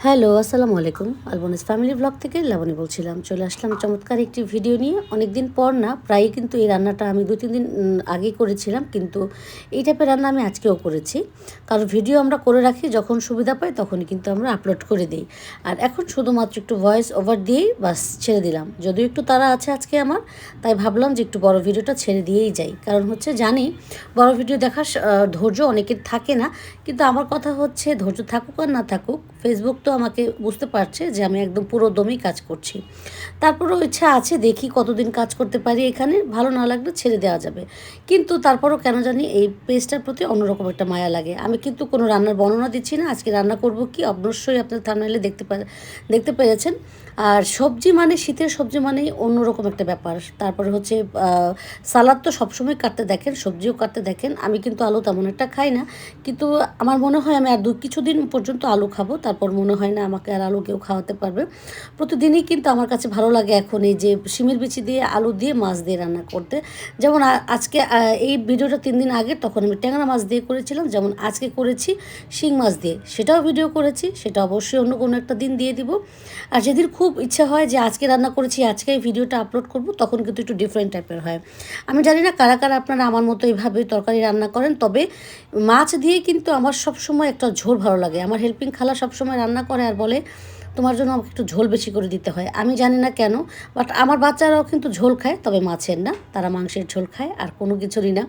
Hello, আসসালামু আলাইকুম। আলবনিস family blog থেকে লাবণী বলছিলাম। চলে আসলাম চমৎকার একটি ভিডিও নিয়ে। অনেকদিন পর না, প্রায়ই কিন্তু এই রান্নাটা আমি ২-৩ দিন আগেই করেছিলাম। কিন্তু এই টাইপের রান্না আমি আজকেও করেছি। কারণ ভিডিও আমরা করে রাখি, যখন সুবিধা পাই তখনই কিন্তু আমরা আপলোড করে দিই। আর এখন শুধুমাত্র একটু ভয়েস ওভার দিয়েই বাস ছেড়ে দিলাম। যদিও একটু তাড়া আছে আজকে আমার, তাই ভাবলাম যে একটু বড় ভিডিওটা ছেড়ে দিয়েই যাই। কারণ হচ্ছে জানি বড় ভিডিও দেখার ধৈর্য অনেকের থাকে না। কিন্তু আমার কথা হচ্ছে ধৈর্য থাকুক আর না থাকুক, ফেসবুক তো আমাকে বুঝতে পারছে যে আমি একদম পুরো দমই কাজ করছি। তারপরেও ইচ্ছা আছে, দেখি কতদিন কাজ করতে পারি এখানে, ভালো না লাগলে ছেড়ে দেওয়া যাবে। কিন্তু তারপরেও কেন জানি এই পেজটার প্রতি অন্যরকম একটা মায়া লাগে। আমি কিন্তু কোনো রান্নার বর্ণনা দিচ্ছি না, আজকে রান্না করব কি অবশ্যই আপনার থাম্বনেইলে দেখতে পেরেছেন। আর সবজি মানে, শীতের সবজি মানেই অন্যরকম একটা ব্যাপার। তারপরে হচ্ছে সালাদ তো সবসময় কাটতে দেখেন, সবজিও কাটতে দেখেন। আমি কিন্তু আলু তেমন একটা খাই না, কিন্তু আমার মনে হয় আমি আর কিছুদিন পর্যন্ত আলু খাবো, তারপর মনে হয় না আমাকে আর আলু কেউ খাওয়াতে পারবে। প্রতিদিনই কিন্তু আমার কাছে ভালো লাগে এখন এই যে শিমের বিচি দিয়ে আলু দিয়ে মাছ দিয়ে রান্না করতে। যেমন আজকে এই ভিডিওটা 3 দিন আগে, তখন আমি ট্যাংরা মাছ দিয়ে করেছিলাম। যেমন আজকে করেছি শিং মাছ দিয়ে, সেটাও ভিডিও করেছি, সেটা অবশ্যই অন্য কোনো একটা দিন দিয়ে দিব। আর যেদিন খুব ইচ্ছা হয় যে আজকে রান্না করেছি, আজকে এই ভিডিওটা আপলোড করব, তখন কিন্তু একটু ডিফারেন্ট টাইপের হয়। আমি জানি না কারা কারা আপনারা আমার মতো এইভাবে তরকারি রান্না করেন, তবে মাছ দিয়ে কিন্তু আমার সবসময় একটা ঝোল ভালো লাগে। আমার হেল্পিং খালা সবসময় রান্না করে আর বলে তোমার জন্য আমাকে একটু ঝোল বেশি করে দিতে হয়। আমি জানি না কেন, বাট আমার বাচ্চারাও কিন্তু ঝোল খায়, তবে মাছের না, তারা মাংসের ঝোল খায় আর কোনো কিছুরই না।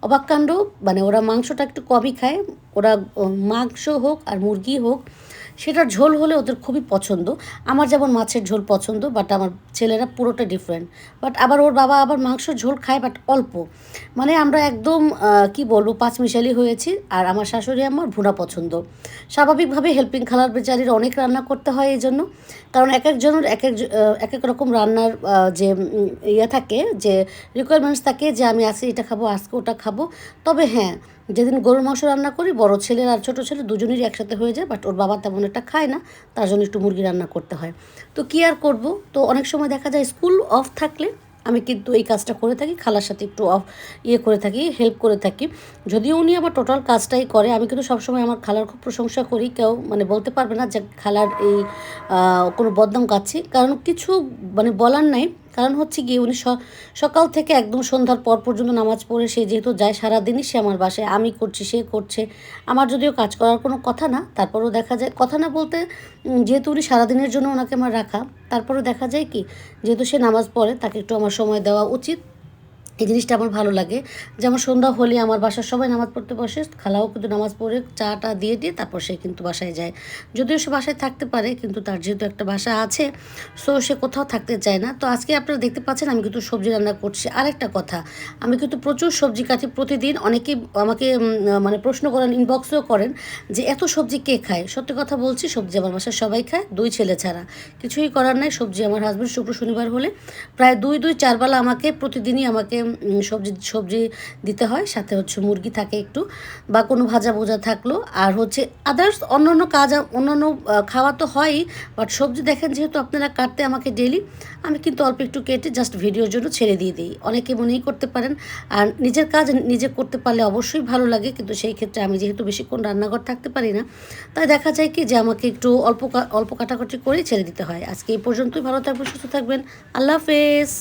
অবাক কাণ্ড, মানে ওরা মাংসটা একটু কমই খায়। ওরা মাংস হোক আর মুরগি হোক, সেটার ঝোল হলে ওদের খুবই পছন্দ। আমার যেমন মাছের ঝোল পছন্দ, বাট আমার ছেলেরা পুরোটা ডিফারেন্ট। বাট আবার ওর বাবা আবার মাংসের ঝোল খায়, বাট অল্প। মানে আমরা একদম কি বলবো, পাঁচমিশালি হয়েছি। আর আমার শাশুড়ি আমার ভুনা পছন্দ। স্বাভাবিকভাবে হেল্পিং খালার বেচারির অনেক রান্না করতে হয় এই জন্য। কারণ এক একজনের এক এক রকম রান্নার যে ইয়ে থাকে, যে রিকোয়ারমেন্টস থাকে, যে আমি আজকে এটা খাবো, আজকে ওটা খাবো। তবে হ্যাঁ, যেদিন গরুর মাংস রান্না করি, বড় ছেলের আর ছোটো ছেলে দুজনেরই একসাথে হয়ে যায়, বাট ওর বাবা তেমন একটা খায় না, তার জন্য একটু মুরগি রান্না করতে হয়। তো কী আর করবো, তো অনেক সময় দেখা যায় স্কুল অফ থাকলে আমি কিন্তু এই কাজটা করে থাকি, খালার সাথে একটু করে থাকি, হেল্প করে থাকি। যদিও উনি আমার টোটাল কাজটাই করে, আমি কিন্তু সবসময় আমার খালার খুব প্রশংসা করি। কেউ মানে বলতে পারবে না যে খালার এই কোনো বদনাম গাচ্ছি, কারণ কিছু মানে বলার নাই। কারণ হচ্ছে গিয়ে উনি সকাল থেকে একদম সন্ধ্যার পর পর্যন্ত নামাজ পড়ে সে যেহেতু যায়, সারাদিনই সে আমার বাসায়, আমি করছি সে করছে। আমার যদিও কাজ করার কোনো কথা না, তারপরেও দেখা যায়, কথা না বলতে যেহেতু উনি সারাদিনের জন্য ওনাকে আমার রাখা, তারপরেও দেখা যায় কি, যেহেতু সে নামাজ পড়ে, তাকে একটু আমার সময় দেওয়া উচিত। এই জিনিসটা আমার ভালো লাগে। যেমন সন্ধ্যা হলে আমার বাসার সবাই নামাজ পড়তে বসে, খালাও কিন্তু নামাজ পড়ে চাটা দিয়ে তারপর সে কিন্তু বাসায় যায়। যদিও সে বাসায় থাকতে পারে, কিন্তু তার যেহেতু একটা বাসা আছে, সো সে কোথাও থাকতে চায় না। তো আজকে আপনারা দেখতে পাচ্ছেন আমি কিন্তু সবজি রান্না করছি। আরেকটা কথা, আমি কিন্তু প্রচুর সবজি কাটি প্রতিদিন। অনেকেই আমাকে মানে প্রশ্ন করেন, ইনবক্সেও করেন যে এত সবজি কে খায়। সত্যি কথা বলছি, সবজি আমার বাসায় সবাই খায়, 2 ছেলে ছাড়া। কিছুই করার নাই, সবজি আমার হাজব্যান্ড শুক্র শনিবার হলে প্রায় 2-4 বেলা আমাকে প্রতিদিনই আমাকে সবজি দিতে হয়। সাথে হচ্ছে মুরগি থাকে একটু, বা কোনো ভাজা ভোজা থাকলো, আর হচ্ছে আদার্স অন্যান্য কাজ, অন্যান্য খাওয়া তো হয়ই। বাট সবজি দেখেন যেহেতু আপনারা কাটতে আমাকে ডেলি, আমি কিন্তু অল্প একটু কেটে জাস্ট ভিডিওর জন্য ছেড়ে দিয়ে দিই। অনেকে মনেই করতে পারেন, আর নিজের কাজ নিজে করতে পারলে অবশ্যই ভালো লাগে, কিন্তু সেই ক্ষেত্রে আমি যেহেতু বেশিক্ষণ রান্নাঘর থাকতে পারি না, তাই দেখা যায় কি যে আমাকে একটু অল্প কাটাকাটি করেই ছেড়ে দিতে হয়। আজকে এই পর্যন্তই, ভালো থাকবেন, সুস্থ থাকবেন, আল্লাহ হাফেজ।